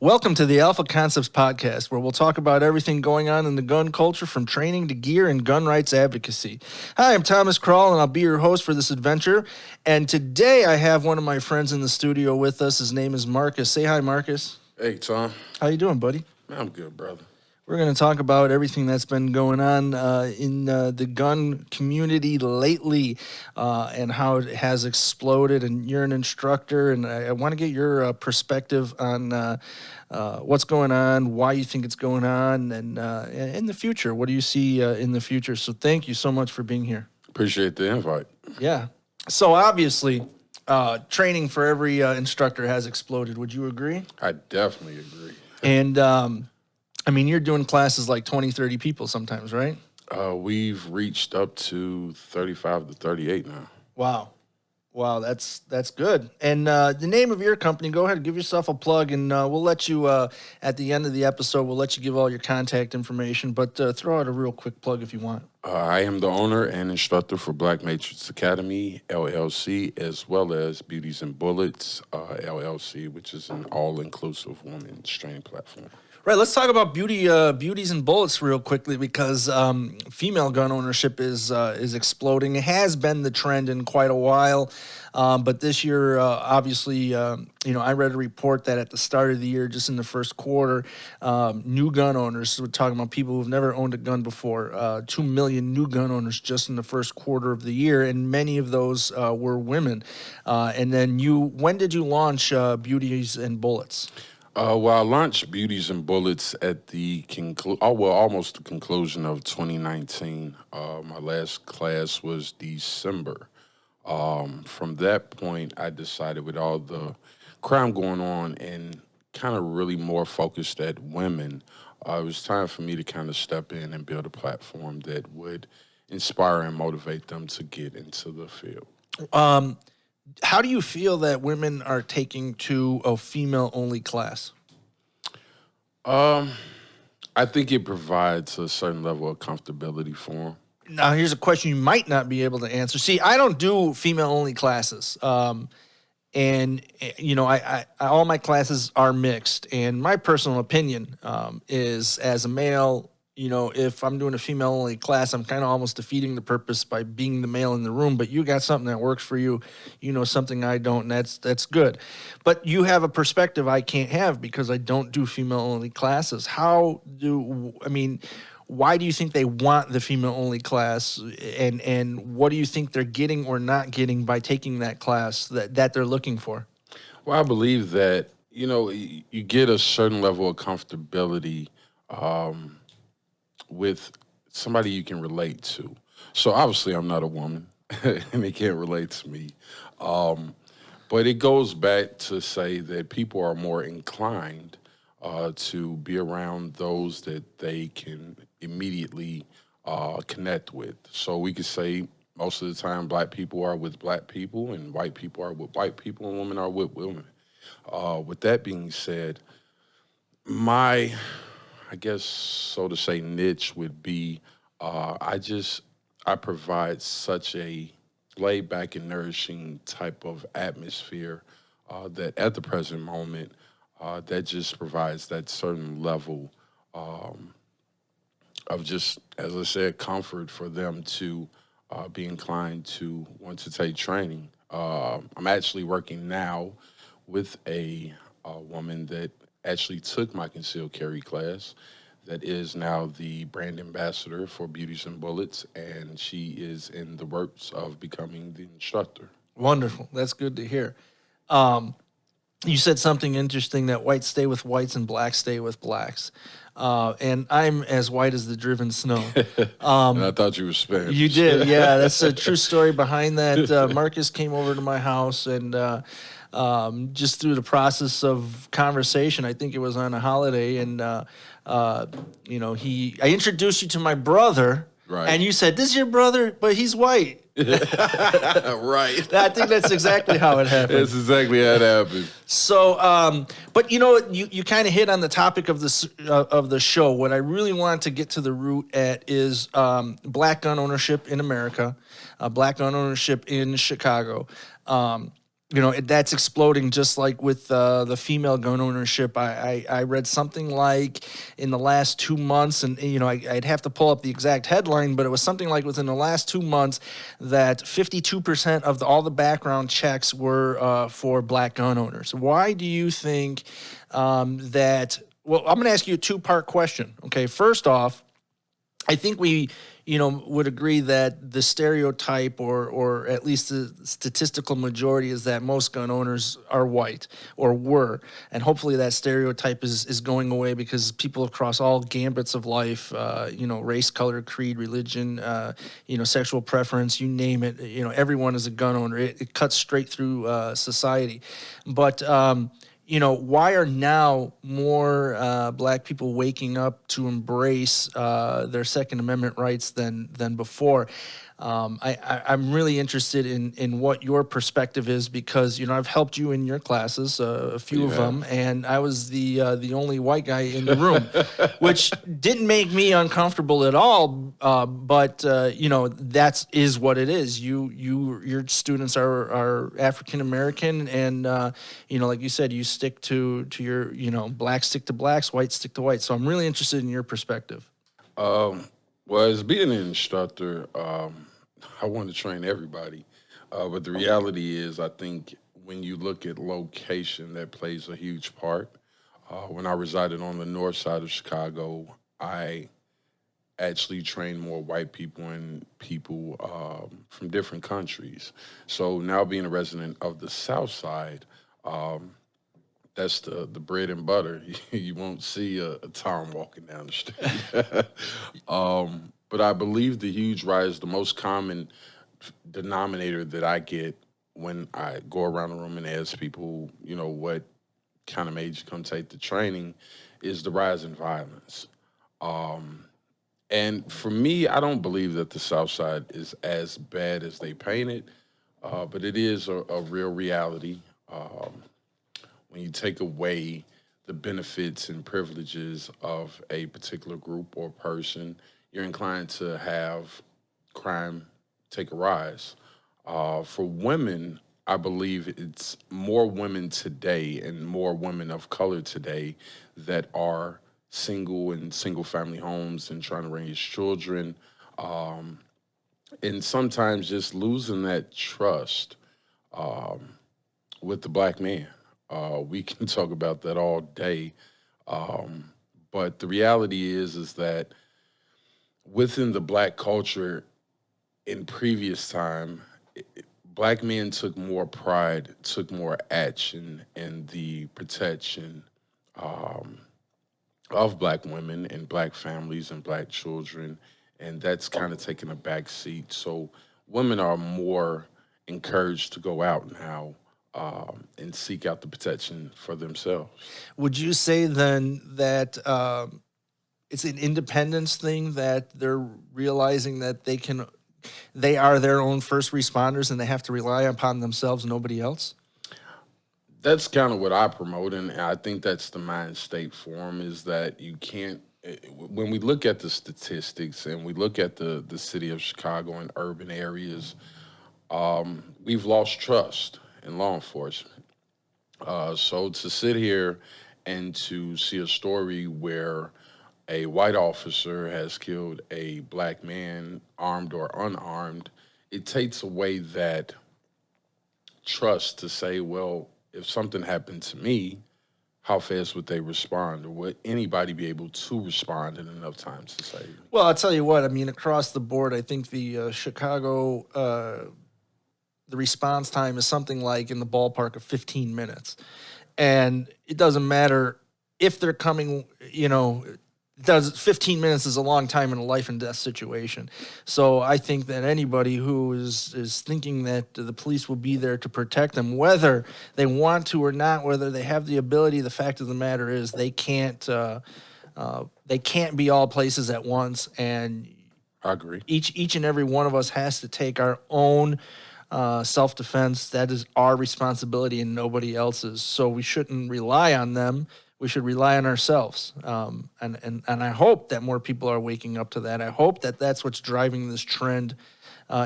Welcome to the Alpha Concepts podcast, where we'll talk about everything going on in the gun culture, from training to gear and gun rights advocacy. Hi, I'm Thomas Krall, and I'll be your host for this adventure. And today I have one of my friends in the studio with us. His name is Marcus. Say hi, Marcus. Hey, Tom. How you doing, buddy? I'm good, brother. We're going to talk about everything that's been going on in the gun community lately and how it has exploded. And you're an instructor, and I want to get your perspective on what's going on, why you think it's going on, and in the future. What do you see in the future? So thank you so much for being here. Appreciate the invite. Yeah. So obviously, training for every instructor has exploded. Would you agree? I definitely agree. And I mean, you're doing classes like 20, 30 people sometimes, right? We've reached up to 35 to 38 now. Wow, that's good. And the name of your company, go ahead, give yourself a plug, and we'll let you, at the end of the episode, we'll let you give all your contact information, but throw out a real quick plug if you want. I am the owner and instructor for Black Matrix Academy, LLC, as well as Beauties and Bullets, LLC, which is an all-inclusive women's training platform. Right, let's talk about beauties and bullets real quickly, because female gun ownership is exploding. It has been the trend in quite a while, but this year, obviously, I read a report that at the start of the year, just in the first quarter, new gun owners, we're talking about people who've never owned a gun before, 2 million new gun owners just in the first quarter of the year, and many of those were women. And then when did you launch Beauties and Bullets? Well, I launched Beauties and Bullets at the almost the conclusion of 2019. My last class was December. From that point, I decided, with all the crime going on and kind of really more focused at women, it was time for me to kind of step in and build a platform that would inspire and motivate them to get into the field. How do you feel that women are taking to a female-only class? I think it provides a certain level of comfortability for them. Now, here's a question you might not be able to answer. See, I don't do female-only classes, and I all my classes are mixed. And my personal opinion is, as a male, if I'm doing a female-only class, I'm kind of almost defeating the purpose by being the male in the room. But you got something that works for you, something I don't, and that's good. But you have a perspective I can't have because I don't do female-only classes. Why do you think they want the female-only class, and what do you think they're getting or not getting by taking that class that they're looking for? Well, I believe that, you get a certain level of comfortability with somebody you can relate to. So obviously I'm not a woman and they can't relate to me. But it goes back to say that people are more inclined to be around those that they can immediately connect with. So we could say most of the time Black people are with Black people and white people are with white people and women are with women. With that being said, I guess, so to say, niche would be I provide such a laid back and nourishing type of atmosphere that at the present moment, that just provides that certain level of just, as I said, comfort for them to be inclined to want to take training. I'm actually working now with a woman that actually took my concealed carry class, that is now the brand ambassador for Beauties and Bullets, and she is in the works of becoming the instructor. Wonderful. That's good to hear. You said something interesting, that whites stay with whites and blacks stay with blacks. And I'm as white as the driven snow. And I thought you were Spanish. You did, yeah. That's a true story behind that. Marcus came over to my house, and just through the process of conversation, I think it was on a holiday, and I introduced you to my brother, right? And you said, "This is your brother, but he's white." Right. I think that's exactly how it happened. That's exactly how it happened. So, but you kind of hit on the topic of the show. What I really want to get to the root at is Black gun ownership in America, Black gun ownership in Chicago. that's exploding just like with the female gun ownership. I read something like in the last 2 months, and I'd have to pull up the exact headline, but it was something like within the last 2 months that 52% of all the background checks were for black gun owners. Why do you think that? Well, I'm going to ask you a two-part question. Okay, first off, I think we, would agree that the stereotype or at least the statistical majority is that most gun owners are white or were. And hopefully that stereotype is going away because people across all gambits of life, race, color, creed, religion, sexual preference, you name it, everyone is a gun owner. It cuts straight through society. But, why are now more black people waking up to embrace their Second Amendment rights than before? I'm really interested in what your perspective is because I've helped you in your classes, a few of them, and I was the only white guy in the room, which didn't make me uncomfortable at all. But that is what it is. Your students are African American, and like you said, you stick to your blacks stick to blacks, whites stick to whites. So I'm really interested in your perspective. Well, as being an instructor, I want to train everybody. But the reality is, I think when you look at location, that plays a huge part. When I resided on the north side of Chicago, I actually trained more white people and people from different countries. So now being a resident of the south side, that's the bread and butter. You won't see a Tom walking down the street. But I believe the huge rise, the most common denominator that I get when I go around the room and ask people, what kind of made you come take the training, is the rise in violence. And for me, I don't believe that the South Side is as bad as they paint it, but it is a real reality. When you take away the benefits and privileges of a particular group or person, you're inclined to have crime take a rise. For women, I believe it's more women today and more women of color today that are single in single family homes and trying to raise children. And sometimes just losing that trust with the black man. We can talk about that all day. But the reality is that within the black culture in previous time, black men took more pride, took more action in the protection of black women and black families and black children. And that's kind of taken a back seat. So women are more encouraged to go out now and seek out the protection for themselves. Would you say then that it's an independence thing, that they're realizing that they are their own first responders and they have to rely upon themselves, nobody else? That's kind of what I promote, and I think that's the mind state for them, is that you can't, when we look at the statistics and we look at the city of Chicago and urban areas, we've lost trust in law enforcement. So to sit here and to see a story where a white officer has killed a black man, armed or unarmed, it takes away that trust to say, well, if something happened to me, how fast would they respond, or would anybody be able to respond in enough time to save me? Well, I'll tell you what, I mean, across the board, I think the Chicago, the response time is something like in the ballpark of 15 minutes. And it doesn't matter if they're coming, 15 minutes is a long time in a life and death situation. So I think that anybody who is thinking that the police will be there to protect them, whether they want to or not, whether they have the ability, the fact of the matter is they can't be all places at once. And I agree. Each and every one of us has to take our own self-defense. That is our responsibility and nobody else's. So we shouldn't rely on them. We should rely on ourselves. And I hope that more people are waking up to that. I hope that that's what's driving this trend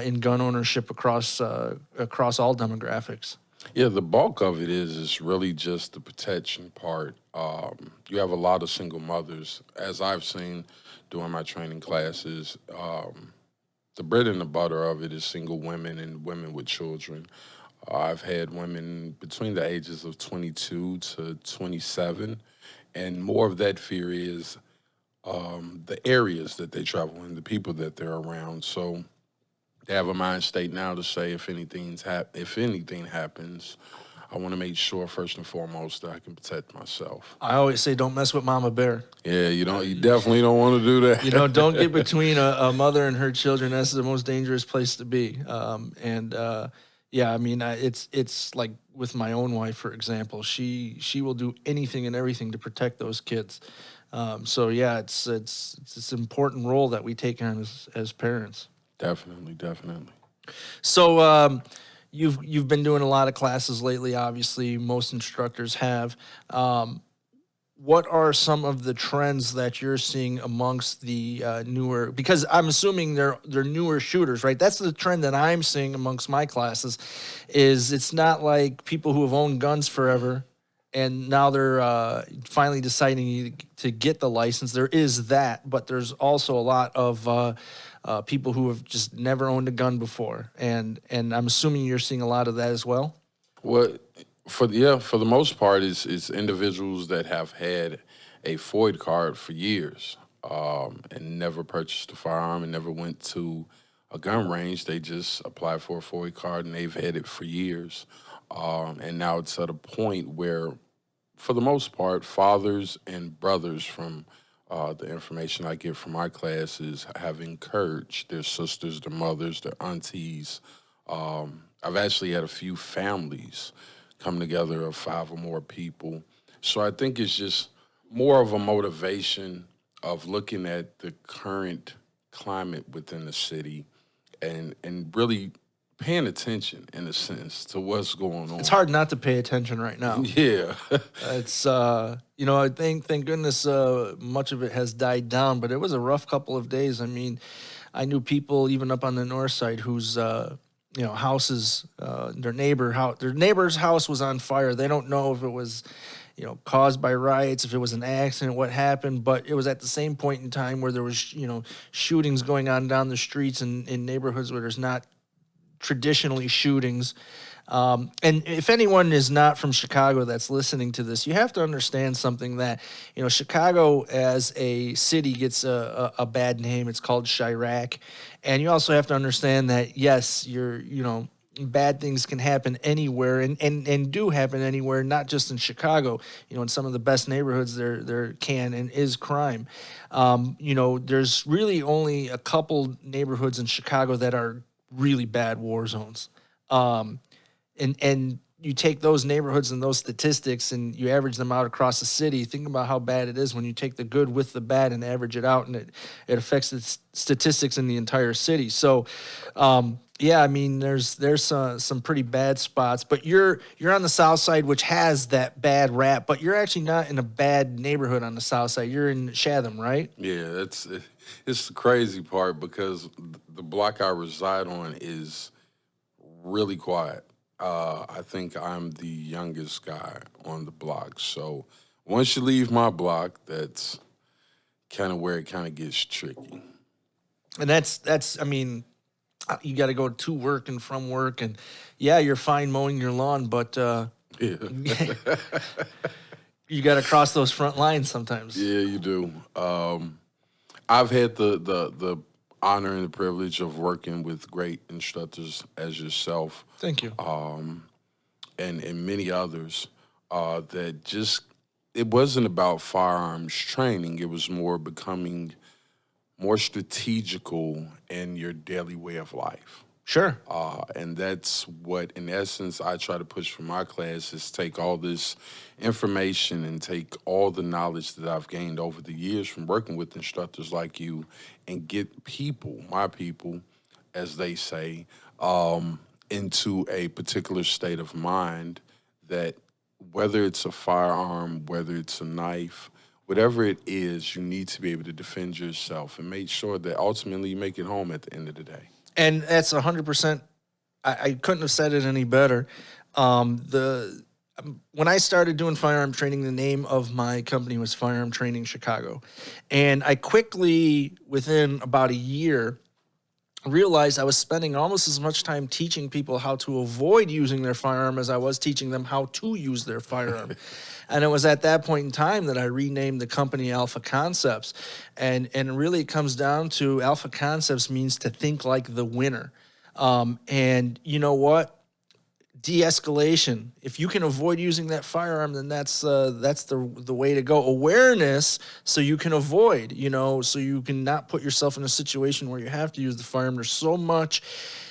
in gun ownership across all demographics. Yeah, the bulk of it is really just the protection part. You have a lot of single mothers, as I've seen during my training classes. The bread and the butter of it is single women and women with children. I've had women between the ages of 22 to 27, and more of that fear is the areas that they travel in, the people that they're around. So they have a mind state now to say if anything happens, I want to make sure first and foremost that I can protect myself. I always say, don't mess with Mama Bear. Yeah, you definitely don't want to do that. Don't get between a mother and her children. That's the most dangerous place to be. Yeah, I mean, it's like with my own wife, for example. She will do anything and everything to protect those kids. So yeah, it's an important role that we take on as parents. Definitely, definitely. So you've been doing a lot of classes lately. Obviously, most instructors have. What are some of the trends that you're seeing amongst the newer? Because I'm assuming they're newer shooters, right? That's the trend that I'm seeing amongst my classes. Is it's not like people who have owned guns forever, and now they're finally deciding to get the license. There is that, but there's also a lot of people who have just never owned a gun before, and I'm assuming you're seeing a lot of that as well. Well, for the most part, it's individuals that have had a FOID card for years and never purchased a firearm and never went to a gun range. They just applied for a FOID card and they've had it for years. And now it's at a point where, for the most part, fathers and brothers, from the information I get from my classes, have encouraged their sisters, their mothers, their aunties. I've actually had a few families come together of 5 or more people. So I think it's just more of a motivation of looking at the current climate within the city and really paying attention, in a sense, to what's going on. It's hard not to pay attention right now. Yeah. It's I think thank goodness much of it has died down, but it was a rough couple of days. I mean, I knew people even up on the north side whose houses, their neighbor's house was on fire. They don't know if it was caused by riots, if it was an accident, what happened, but it was at the same point in time where there was shootings going on down the streets in neighborhoods where there's not traditionally shootings. And if anyone is not from Chicago that's listening to this, you have to understand something that, Chicago as a city gets a bad name. It's called Chirac. And you also have to understand that, yes, bad things can happen anywhere and do happen anywhere, not just in Chicago. In some of the best neighborhoods there can and is crime. There's really only a couple neighborhoods in Chicago that are really bad war zones. And you take those neighborhoods and those statistics and you average them out across the city. Think about how bad it is when you take the good with the bad and average it out, and it affects the statistics in the entire city. So, yeah, I mean, there's some pretty bad spots, but you're on the south side, which has that bad rap, but you're actually not in a bad neighborhood on the south side. You're in Chatham, right? Yeah, it's the crazy part because the block I reside on is really quiet. I think I'm the youngest guy on the block. So once you leave my block, that's kind of where it kind of gets tricky. And that's I mean, you got to go to work and from work, and yeah, you're fine mowing your lawn, but Yeah. you got to cross those front lines sometimes. Yeah, you do. I've had the honor and the privilege of working with great instructors as yourself. Thank you. And many others that just, it wasn't about firearms training. It was more becoming more strategical in your daily way of life. Sure. And that's what, in essence, I try to push for my class is take all this information and take all the knowledge that I've gained over the years from working with instructors like you and get people, my people, as they say, into a particular state of mind that whether it's a firearm, whether it's a knife, whatever it is, you need to be able to defend yourself and make sure that ultimately you make it home at the end of the day. And that's 100%. I couldn't have said it any better. The When I started doing firearm training, the name of my company was Firearm Training Chicago, and I quickly, within about a year, realized I was spending almost as much time teaching people how to avoid using their firearm as I was teaching them how to use their firearm. And it was at that point in time that I renamed the company Alpha Concepts. And really it comes down to Alpha Concepts means to think like the winner. And you know what? De-escalation. If you can avoid using that firearm, then that's the way to go. Awareness, so you can avoid, so you can not put yourself in a situation where you have to use the firearm. There's so much,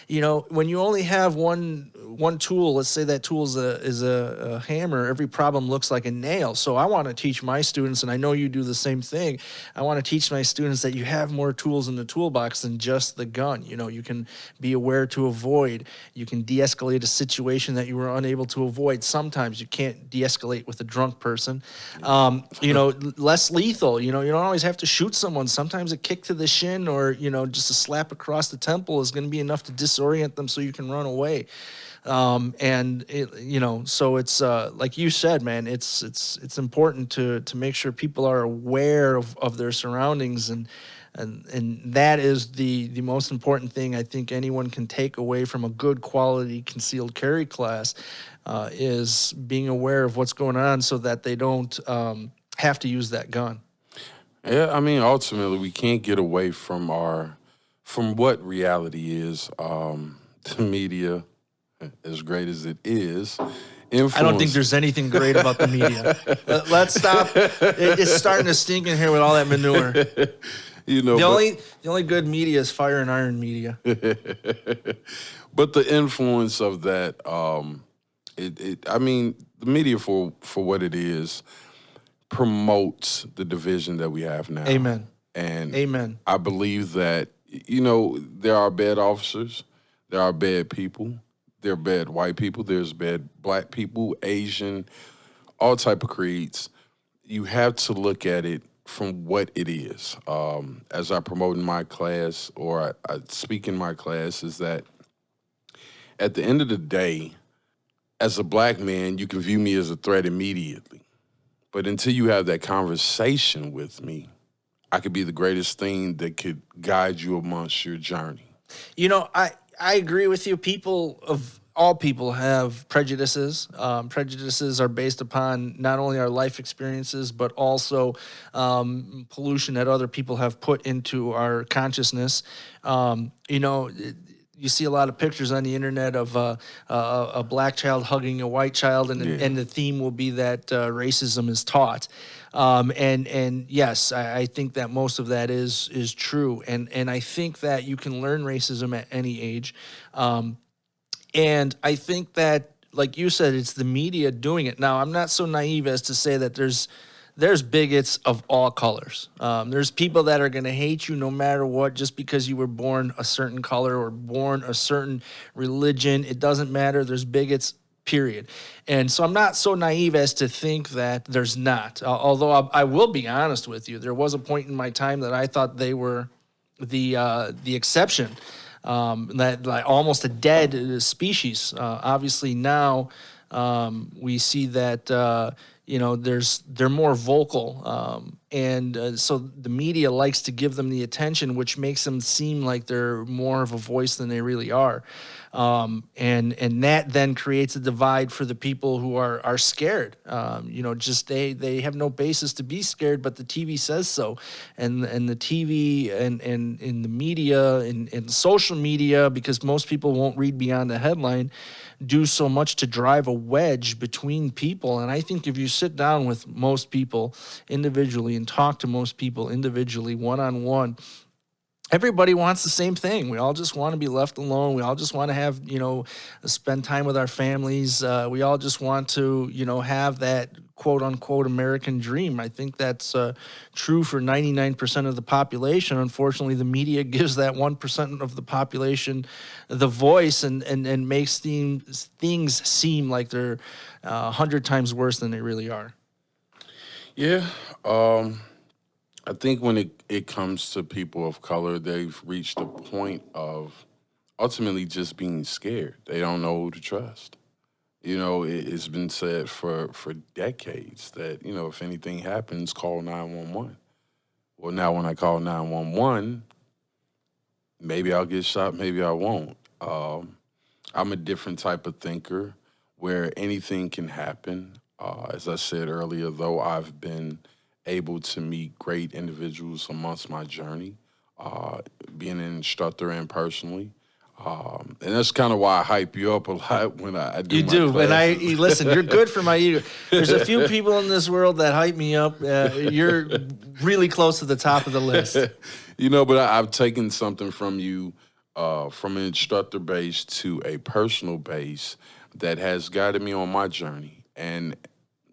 when you only have one tool. Let's say that tool is a hammer. Every problem looks like a nail. So I want to teach my students, and I know you do the same thing. I want to teach my students that you have more tools in the toolbox than just the gun. You can be aware to avoid. You can de-escalate a situation that you were unable to avoid. Sometimes you can't de-escalate with a drunk person. Less lethal. You don't always have to shoot someone. Sometimes a kick to the shin or just a slap across the temple is going to be enough to disorient them so you can run away. So it's like you said, man. It's important to make sure people are aware of their surroundings, and that is the most important thing I think anyone can take away from a good quality concealed carry class, is being aware of what's going on so that they don't have to use that gun. Yeah, I mean, ultimately, we can't get away from what reality is. The media, as great as it is, I don't think there's anything great about the media. Let's stop. It's starting to stink in here with all that manure. The only good media is Fire and Iron media. But the influence of that, the media for what it is promotes the division that we have now. Amen. And Amen. I believe that, there are bad officers, there are bad people, there are bad white people, there's bad black people, Asian, all type of creeds. You have to look at it from what it is. As I promote in my class, or I speak in my class, is that at the end of the day, as a black man, you can view me as a threat immediately. But until you have that conversation with me, I could be the greatest thing that could guide you amongst your journey. I agree with you. All people have prejudices. Prejudices are based upon not only our life experiences, but also pollution that other people have put into our consciousness. You see a lot of pictures on the internet of a black child hugging a white child, and the theme will be that racism is taught. And yes, I think that most of that is true, and I think that you can learn racism at any age. And I think that, like you said, it's the media doing it. Now, I'm not so naive as to say that there's bigots of all colors. There's people that are going to hate you no matter what, just because you were born a certain color or born a certain religion. It doesn't matter. There's bigots, period. And so I'm not so naive as to think that there's not. Although I will be honest with you, there was a point in my time that I thought they were the exception. That like almost a dead species. Obviously now we see that they're more vocal, and so the media likes to give them the attention, which makes them seem like they're more of a voice than they really are. And that then creates a divide for the people who are scared. They have no basis to be scared, but the TV says so, and the TV and in the media and social media, because most people won't read beyond the headline, do so much to drive a wedge between people. And I think if you sit down with most people individually and talk to most people individually, one-on-one, everybody wants the same thing. We all just want to be left alone. We all just want to have, spend time with our families. We all just want to, have that quote unquote American dream. I think that's true for 99% of the population. Unfortunately, the media gives that 1% of the population the voice and makes things seem like they're 100 times worse than they really are. Yeah. I think when it comes to people of color, they've reached a point of ultimately just being scared. They don't know who to trust. It's been said for decades that, if anything happens, call 911. Well, now when I call 911, maybe I'll get shot, maybe I won't. I'm a different type of thinker where anything can happen. As I said earlier, though, I've been able to meet great individuals amongst my journey, being an instructor and personally. And that's kind of why I hype you up a lot when I do You my do, and classes. listen. You're good for my ego. There's a few people in this world that hype me up. You're really close to the top of the list. But I've taken something from you, from an instructor base to a personal base that has guided me on my journey. And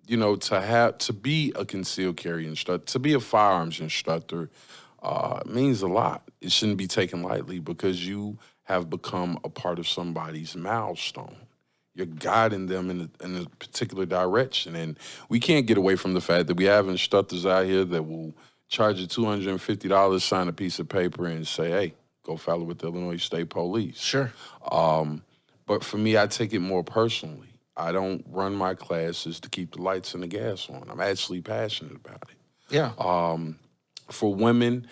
to be a concealed carry instructor, to be a firearms instructor, means a lot. It shouldn't be taken lightly because you have become a part of somebody's milestone. You're guiding them in a particular direction. And we can't get away from the fact that we have instructors out here that will charge you $250, sign a piece of paper, and say, hey, go file it with the Illinois State Police. Sure. But for me, I take it more personally. I don't run my classes to keep the lights and the gas on. I'm actually passionate about it. Yeah. For women,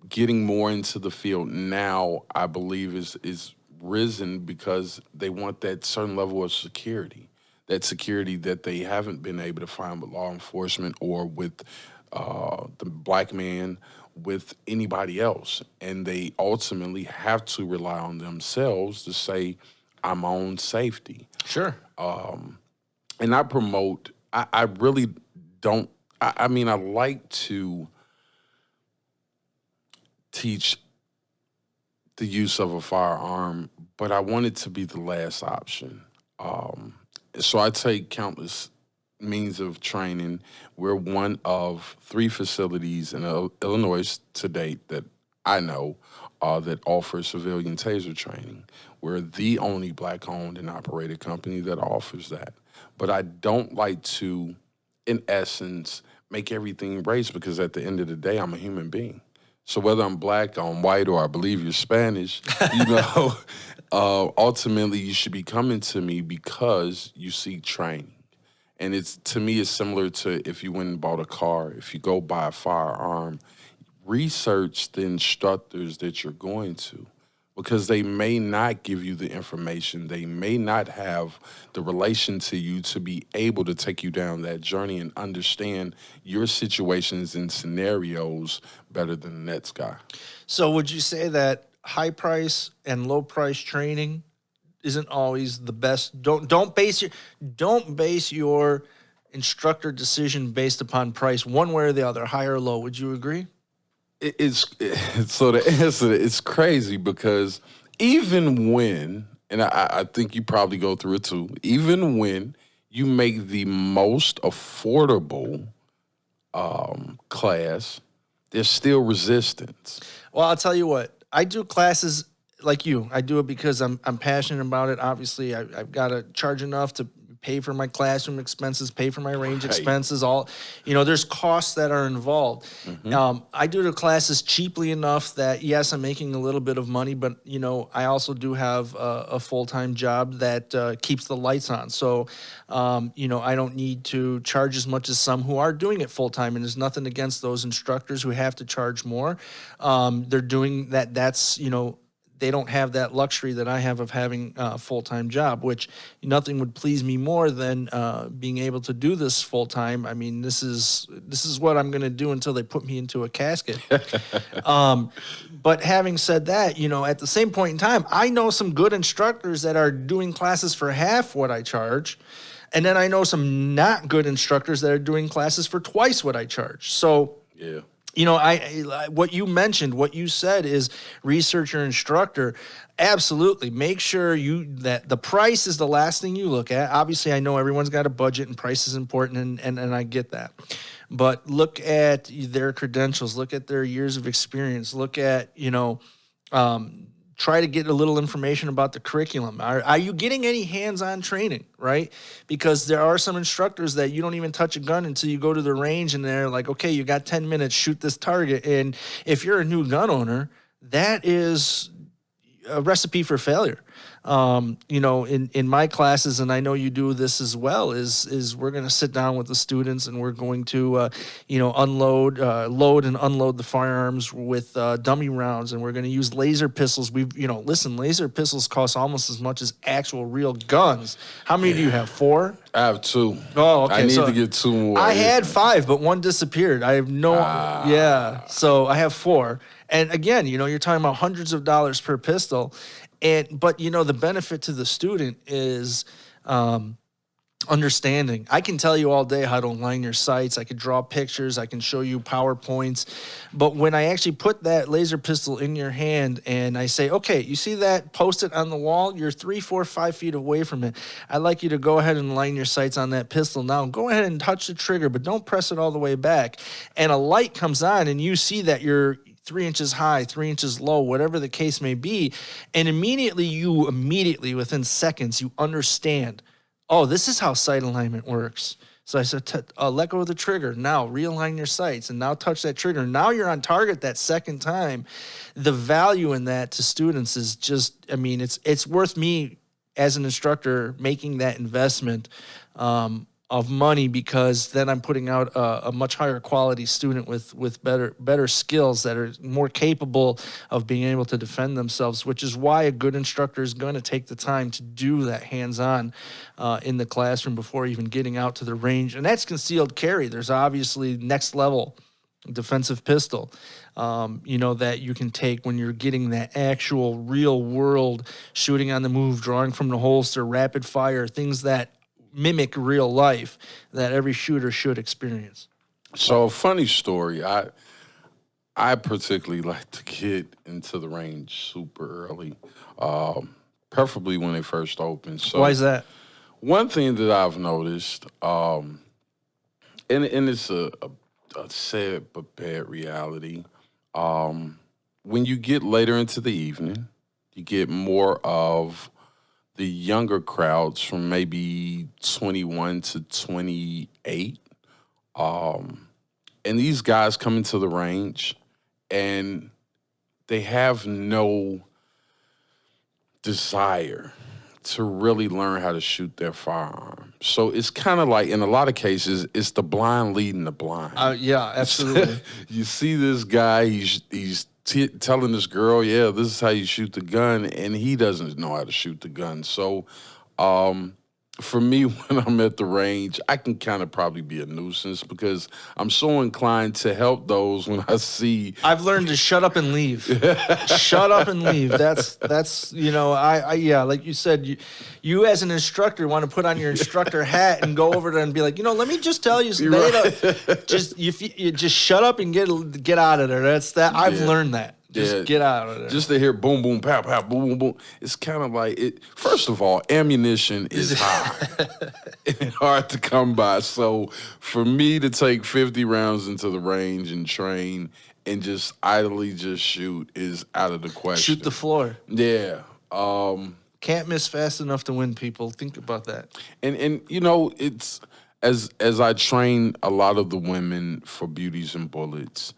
getting more into the field now, I believe, is risen because they want that certain level of security, that security that they haven't been able to find with law enforcement or with the black man, with anybody else. And they ultimately have to rely on themselves to say, I'm my own safety. Sure. And I promote, I really don't, I mean, I like to teach the use of a firearm, but I want it to be the last option. So I take countless means of training. We're one of 3 facilities in Illinois to date that I know that offer civilian taser training. We're the only black-owned and operated company that offers that. But I don't like to, in essence, make everything race because at the end of the day, I'm a human being. So whether I'm black, I'm white, or I believe you're Spanish, ultimately you should be coming to me because you seek training. And to me, it's similar to if you went and bought a car. If you go buy a firearm, research the instructors that you're going to because they may not give you the information. They may not have the relation to you to be able to take you down that journey and understand your situations and scenarios better than the next guy. So would you say that high price and low price training isn't always the best? Don't base your instructor decision based upon price one way or the other, high or low. Would you agree? So the answer, it's crazy because even when, and I think you probably go through it too, even when you make the most affordable class, there's still resistance. Well, I'll tell you what, I do classes like you. I do it because I'm passionate about it. Obviously, I've got to charge enough to pay for my classroom expenses, pay for my range expenses, all, there's costs that are involved. Mm-hmm. I do the classes cheaply enough that, yes, I'm making a little bit of money, but, I also do have a full-time job that keeps the lights on. So, I don't need to charge as much as some who are doing it full-time, and there's nothing against those instructors who have to charge more. They're doing that. That's, they don't have that luxury that I have of having a full-time job, which nothing would please me more than being able to do this full-time. I mean, this is what I'm going to do until they put me into a casket. But having said that, at the same point in time, I know some good instructors that are doing classes for half what I charge. And then I know some not good instructors that are doing classes for twice what I charge. So, yeah. What you mentioned, what you said is research your instructor. Absolutely. Make sure that the price is the last thing you look at. Obviously, I know everyone's got a budget and price is important, and I get that. But look at their credentials. Look at their years of experience. Look at, try to get a little information about the curriculum. Are you getting any hands-on training, right? Because there are some instructors that you don't even touch a gun until you go to the range and they're like, okay, you got 10 minutes, shoot this target. And if you're a new gun owner, that is a recipe for failure. In my classes, and I know you do this as well, is we're going to sit down with the students and we're going to, load and unload the firearms with dummy rounds, and we're going to use laser pistols. Laser pistols cost almost as much as actual real guns. How many do you have? 4? I have 2. Oh, okay. I need to get 2 more. I had 5, but one disappeared. I have no. Yeah. So I have 4. And again, you're talking about hundreds of dollars per pistol. But the benefit to the student is understanding. I can tell you all day how to align your sights. I could draw pictures. I can show you PowerPoints. But when I actually put that laser pistol in your hand and I say, okay, you see that post-it on the wall? You're 3, 4, 5 feet away from it. I'd like you to go ahead and align your sights on that pistol. Now go ahead and touch the trigger, but don't press it all the way back. And a light comes on and you see that you're 3 inches high, 3 inches low, whatever the case may be. And immediately, within seconds, you understand, oh, this is how sight alignment works. So I said, let go of the trigger. Now realign your sights and now touch that trigger. Now you're on target that second time. The value in that to students is just, it's worth me as an instructor making that investment of money, because then I'm putting out a much higher quality student with better skills that are more capable of being able to defend themselves, which is why a good instructor is going to take the time to do that hands-on in the classroom before even getting out to the range. And that's concealed carry. There's obviously next level defensive pistol, that you can take when you're getting that actual real world shooting on the move, drawing from the holster, rapid fire, things that mimic real life that every shooter should experience. So a funny story. I particularly like to get into the range super early, preferably when they first open. So why is that? One thing that I've noticed, and it's a sad but bad reality. When you get later into the evening, you get more of the younger crowds from maybe 21 to 28. And these guys come into the range and they have no desire to really learn how to shoot their firearm. So it's kind of like, in a lot of cases, it's the blind leading the blind. Yeah, absolutely. You see this guy, he's telling this girl, yeah, this is how you shoot the gun, and he doesn't know how to shoot the gun. So for me, when I'm at the range, I can kind of probably be a nuisance because I'm so inclined to help those when I see. I've learned to shut up and leave. Shut up and leave. That's like you said, you as an instructor want to put on your instructor hat and go over there and be like, let me just tell you, just shut up and get out of there. I've learned that. Just get out of there. Just to hear boom, boom, pow, pow, boom, boom, boom. It's kind of like it. First of all, ammunition is high and hard to come by. So for me to take 50 rounds into the range and train and just idly just shoot is out of the question. Shoot the floor. Yeah. Can't miss fast enough to win, people. Think about that. And it's as I train a lot of the women for Beauties and Bullets,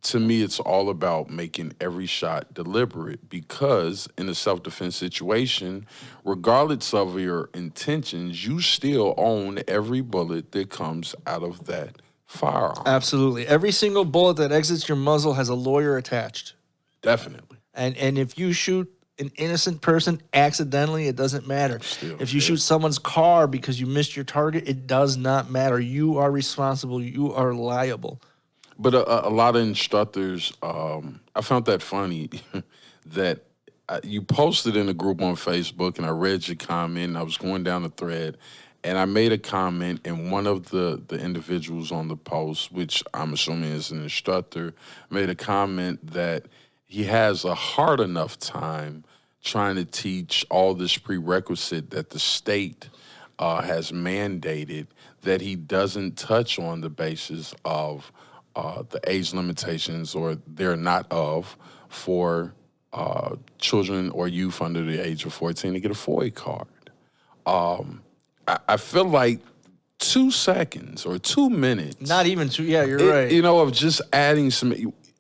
to me, it's all about making every shot deliberate, because in a self-defense situation, regardless of your intentions, you still own every bullet that comes out of that firearm. Absolutely. Every single bullet that exits your muzzle has a lawyer attached. Definitely. And if you shoot an innocent person accidentally, it doesn't matter. If you shoot someone's car because you missed your target, it does not matter. You are responsible. You are liable. But a lot of instructors, I found that funny that you posted in a group on Facebook, and I read your comment, and I was going down the thread, and I made a comment, and one of the individuals on the post, which I'm assuming is an instructor, made a comment that he has a hard enough time trying to teach all this prerequisite that the state has mandated, that he doesn't touch on the basis of the age limitations, or they're not of, for children or youth under the age of 14 to get a FOIA card. I feel like 2 seconds or 2 minutes. Not even 2. Yeah, you're right. Of just adding some.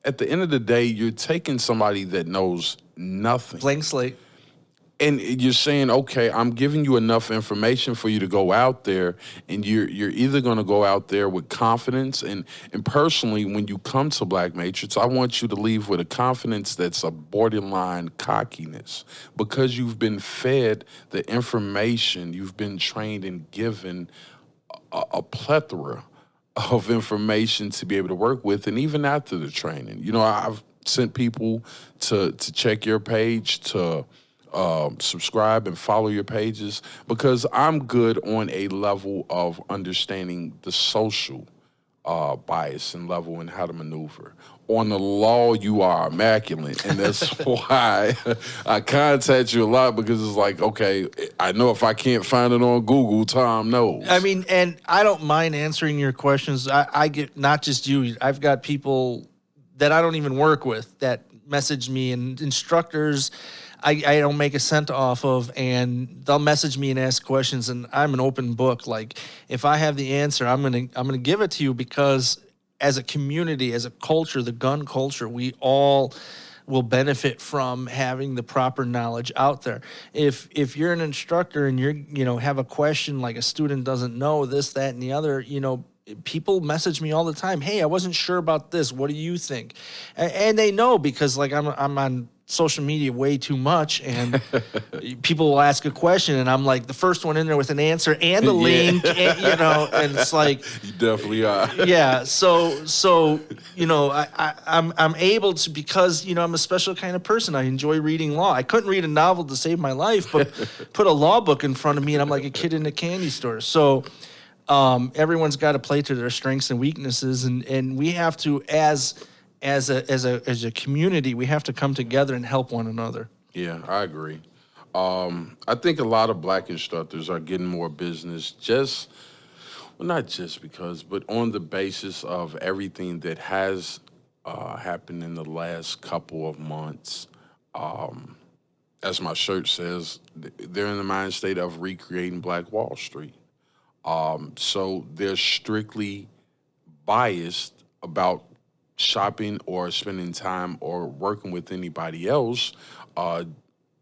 At the end of the day, you're taking somebody that knows nothing. Blank slate. And you're saying, okay, I'm giving you enough information for you to go out there, and you're either going to go out there with confidence, and personally, when you come to Black Matrix, I want you to leave with a confidence that's a borderline cockiness, because you've been fed the information, you've been trained and given a plethora of information to be able to work with, and even after the training, I've sent people to check your page, to subscribe and follow your pages, because I'm good on a level of understanding the social bias and level and how to maneuver. On the law, you are immaculate, and that's why I contact you a lot, because it's like, okay, I know if I can't find it on Google, Tom knows. I mean, and I don't mind answering your questions. I get, not just you, I've got people that I don't even work with that message me, and instructors I don't make a cent off of, and they'll message me and ask questions, and I'm an open book. Like, if I have the answer, I'm gonna give it to you, because as a community, as a culture, the gun culture, we all will benefit from having the proper knowledge out there. If you're an instructor and have a question, like a student doesn't know this, that, and the other, people message me all the time. Hey, I wasn't sure about this. What do you think? And they know, because like I'm on social media way too much, and people will ask a question, and I'm like the first one in there with an answer and a link, and, and it's like, you definitely are. Yeah. So I'm able to, because I'm a special kind of person. I enjoy reading law. I couldn't read a novel to save my life, but put a law book in front of me, and I'm like a kid in a candy store. So everyone's got to play to their strengths and weaknesses, and we have to, as a community, we have to come together and help one another. Yeah, I agree. I think a lot of Black instructors are getting more business, not just because, but on the basis of everything that has happened in the last couple of months. As my shirt says, they're in the mind state of recreating Black Wall Street. So they're strictly biased about shopping or spending time or working with anybody else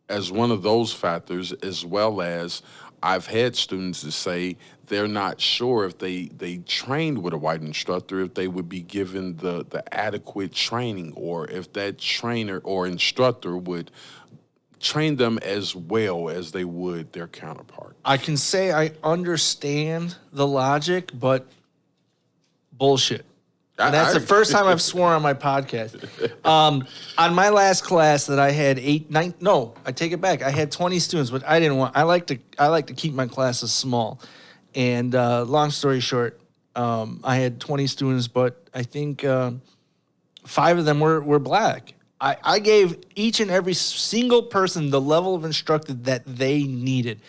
as one of those factors, as well as I've had students that say they're not sure if they trained with a white instructor, if they would be given the adequate training, or if that trainer or instructor would train them as well as they would their counterpart. I can say I understand the logic, but bullshit. And that's the first time I've sworn on my podcast. On my last class that I had I take it back. I had 20 students, but I didn't want. I like to keep my classes small. And long story short, I had 20 students, but I think 5 of them were Black. I gave each and every single person the level of instructor that they needed.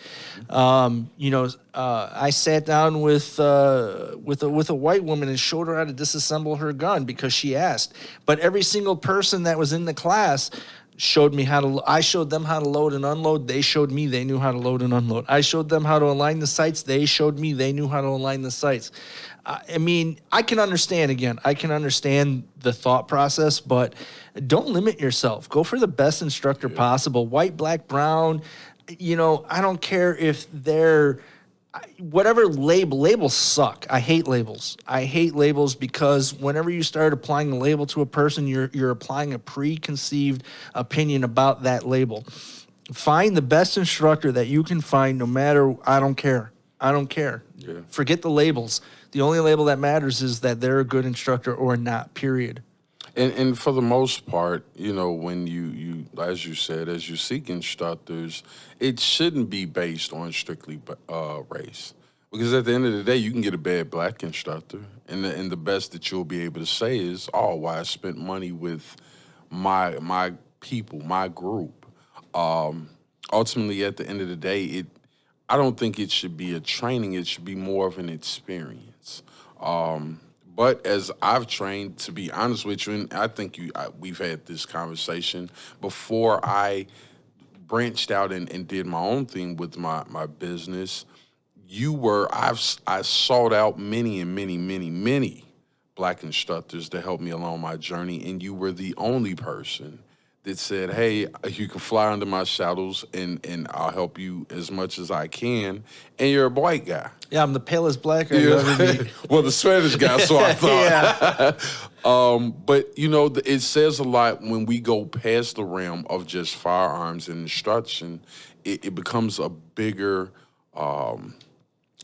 I sat down with a white woman and showed her how to disassemble her gun because she asked. But every single person that was in the class showed me I showed them how to load and unload. They showed me they knew how to load and unload. I showed them how to align the sights. They showed me they knew how to align the sights. I mean, I can understand the thought process, but don't limit yourself. Go for the best instructor possible. White, Black, brown, I don't care if they're whatever labels suck. I hate labels. Because whenever you start applying a label to a person, you're applying a preconceived opinion about that label. Find the best instructor that you can find, no matter, I don't care. Yeah. Forget the labels. The only label that matters is that they're a good instructor or not, period. And for the most part, when you as you said, as you seek instructors, it shouldn't be based on strictly race. Because at the end of the day, you can get a bad Black instructor, and the best that you'll be able to say is, oh, well, I spent money with my people, my group. Ultimately, at the end of the day, I don't think it should be a training. It should be more of an experience. But as I've trained, to be honest with you, and I think we've had this conversation before I branched out and did my own thing with my business. I sought out many and many, many, many Black instructors to help me along my journey, and you were the only person that said, "Hey, you can fly under my shadows, and I'll help you as much as I can." And you're a white guy. Yeah, I'm the palest black guy you ever meet. Well, the Spanish guy, so I thought. Yeah. But it says a lot when we go past the realm of just firearms and instruction. It becomes a bigger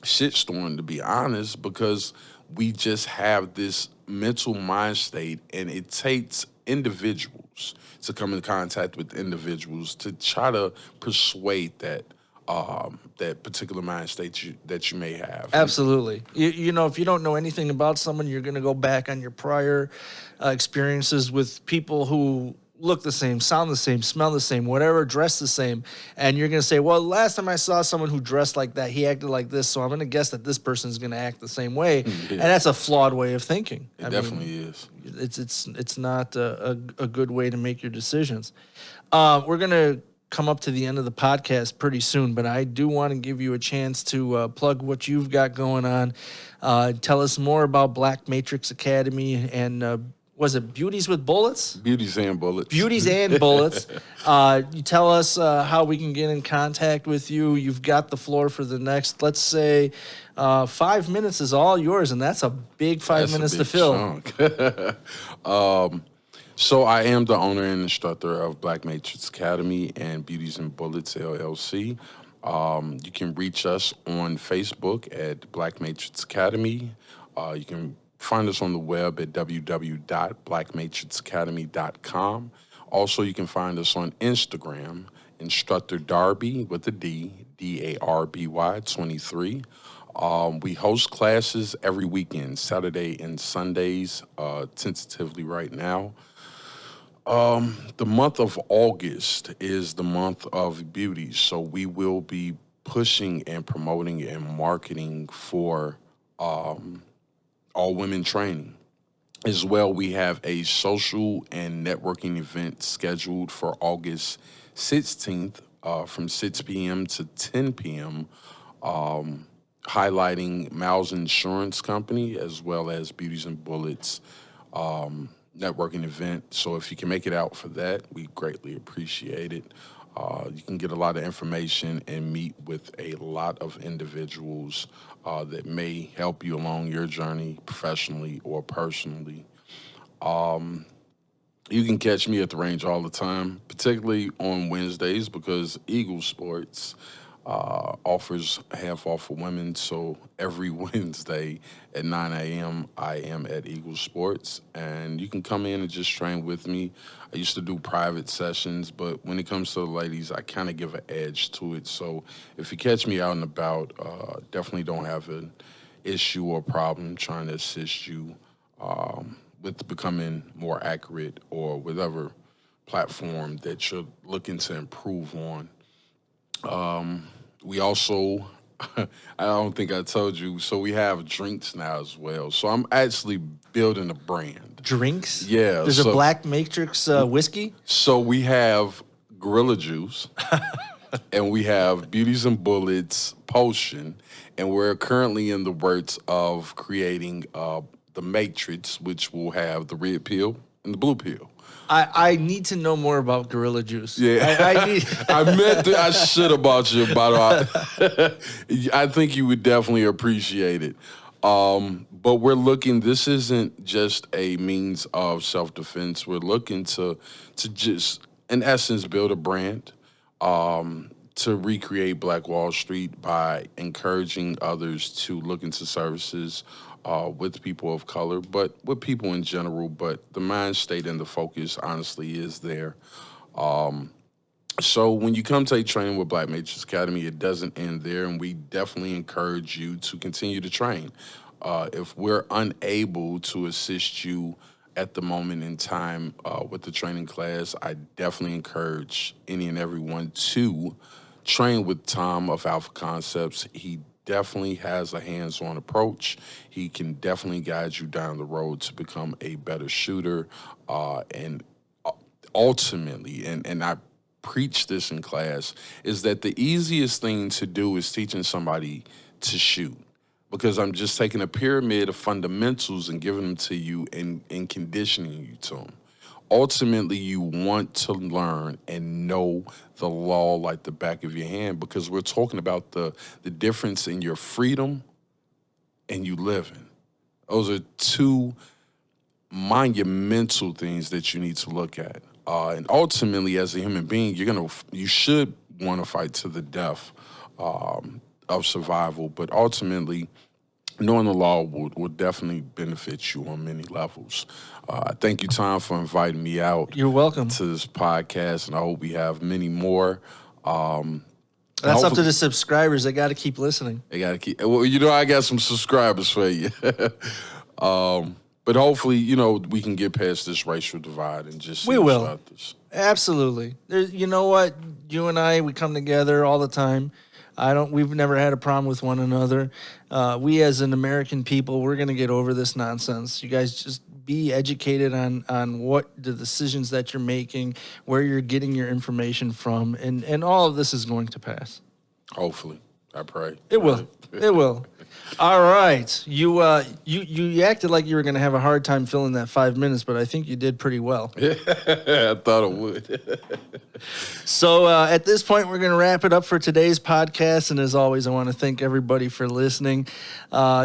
shitstorm, to be honest, because we just have this mental mind state, and it takes individuals to come in contact with individuals to try to persuade that particular mind state that you may have. Absolutely. You know, if you don't know anything about someone, you're going to go back on your prior experiences with people who look the same, sound the same, smell the same, whatever, dress the same. And you're going to say, well, last time I saw someone who dressed like that, he acted like this. So I'm going to guess that this person is going to act the same way. Yeah. And that's a flawed way of thinking. It definitely is. It's not a good way to make your decisions. We're going to come up to the end of the podcast pretty soon, but I do want to give you a chance to plug what you've got going on. Tell us more about Black Matrix Academy and was it Beauties with Bullets? Beauties and Bullets. Beauties and Bullets. You tell us how we can get in contact with you. You've got the floor for the next, let's say, 5 minutes is all yours, and that's a big 5 minutes to fill. So I am the owner and instructor of Black Matrix Academy and Beauties and Bullets, LLC. You can reach us on Facebook at Black Matrix Academy. You can find us on the web at www.blackmatrixacademy.com. Also, you can find us on Instagram, Instructor Darby with a D, D-A-R-B-Y 23. We host classes every weekend, Saturday and Sundays, tentatively right now. The month of August is the month of beauty, so we will be pushing and promoting and marketing for all women training. As well, we have a social and networking event scheduled for August 16th from 6 p.m. to 10 p.m., highlighting Miles Insurance Company as well as Beauties and Bullets networking event. So if you can make it out for that, we greatly appreciate it. You can get a lot of information and meet with a lot of individuals that may help you along your journey professionally or personally. You can catch me at the range all the time, particularly on Wednesdays because Eagle Sports offers half off for women. So every Wednesday at 9 a.m., I am at Eagle Sports. And you can come in and just train with me. I used to do private sessions, but when it comes to the ladies, I kind of give an edge to it. So if you catch me out and about, definitely don't have an issue or problem trying to assist you with becoming more accurate or whatever platform that you're looking to improve on. We also, I don't think I told you, so we have drinks now as well. So I'm actually building a brand. Drinks? Yeah. There's a Black Matrix whiskey? So we have Gorilla Juice, and we have Beauties and Bullets Potion, and we're currently in the works of creating the Matrix, which will have the red pill and the blue pill. I need to know more about Gorilla Juice. Yeah, I should have bought you a bottle. I think you would definitely appreciate it. But we're looking. This isn't just a means of self-defense. We're looking to just, in essence, build a brand. To recreate Black Wall Street by encouraging others to look into services with people of color, but with people in general. But the mind state and the focus, honestly, is there. So when you come take training with Black Matrix Academy, it doesn't end there, and we definitely encourage you to continue to train. If we're unable to assist you at the moment in time with the training class, I definitely encourage any and everyone to train with Tom of Alpha Concepts. He definitely has a hands-on approach. He can definitely guide you down the road to become a better shooter. And ultimately, and I preach this in class, is that the easiest thing to do is teaching somebody to shoot. Because I'm just taking a pyramid of fundamentals and giving them to you and conditioning you to them. ultimately you want to learn and know the law like the back of your hand, because we're talking about the difference in your freedom and you living. Those are two monumental things that you need to look at. And ultimately, as a human being, you should want to fight to the death of survival. But ultimately, knowing the law would definitely benefit you on many levels. Thank you, Tom, for inviting me out. You're welcome. To this podcast, and I hope we have many more. That's up to the subscribers. They got to keep listening. They got to keep. Well, I got some subscribers for you. But hopefully, we can get past this racial divide and just we will. Others. Absolutely. You know what? You and I, we come together all the time. We've never had a problem with one another. We as an American people, we're going to get over this nonsense. You guys just be educated on what the decisions that you're making, where you're getting your information from, and all of this is going to pass. Hopefully. I pray. It will. It will. All right. You acted like you were going to have a hard time filling that 5 minutes, but I think you did pretty well. I thought it would. So at this point, we're going to wrap it up for today's podcast. And as always, I want to thank everybody for listening.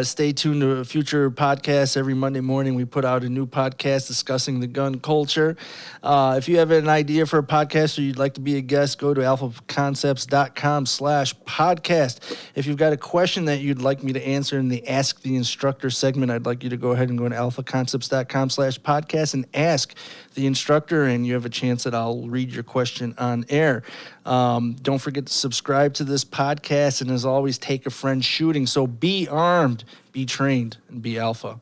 Stay tuned to future podcasts. Every Monday morning, we put out a new podcast discussing the gun culture. If you have an idea for a podcast or you'd like to be a guest, go to alphaconcepts.com/podcast. If you've got a question that you'd like me to answer in the Ask the Instructor segment, I'd like you to go ahead and go to alphaconcepts.com/podcast and ask the instructor, and you have a chance that I'll read your question on air. Don't forget to subscribe to this podcast, and as always, take a friend shooting. So be armed, be trained, and be alpha.